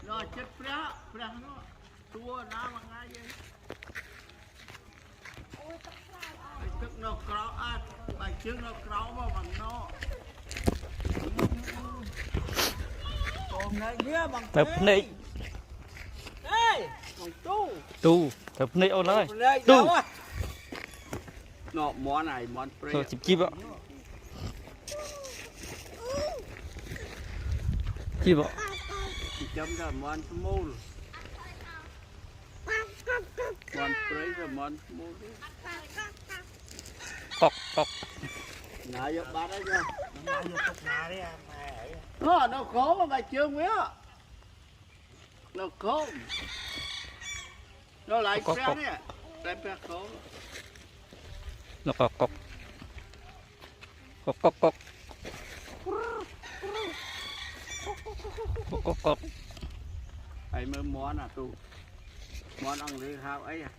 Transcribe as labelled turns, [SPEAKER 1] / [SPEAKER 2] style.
[SPEAKER 1] Rồi chết phá nó tua nó bằng ai vậy tức nó kéo ăn bài trước nó kéo vào bằng nó còn này kia bằng
[SPEAKER 2] tập này
[SPEAKER 1] đây bằng
[SPEAKER 2] tu tập này ôn ơi tu
[SPEAKER 1] nó món này món
[SPEAKER 2] rồi chip chip ạ chip ạ
[SPEAKER 1] chấm ra món môn món prey rồi món môn
[SPEAKER 2] cọc cọc
[SPEAKER 1] nãy giờ bắt đấy chưa nó khó mà bài chưa nguyễn nó khó nó lại phép nè lại phép khó
[SPEAKER 2] nó cọc cọc cọc cọc cọc cọc cọc
[SPEAKER 1] ấy mới món à tu món ăn đi hao ấy à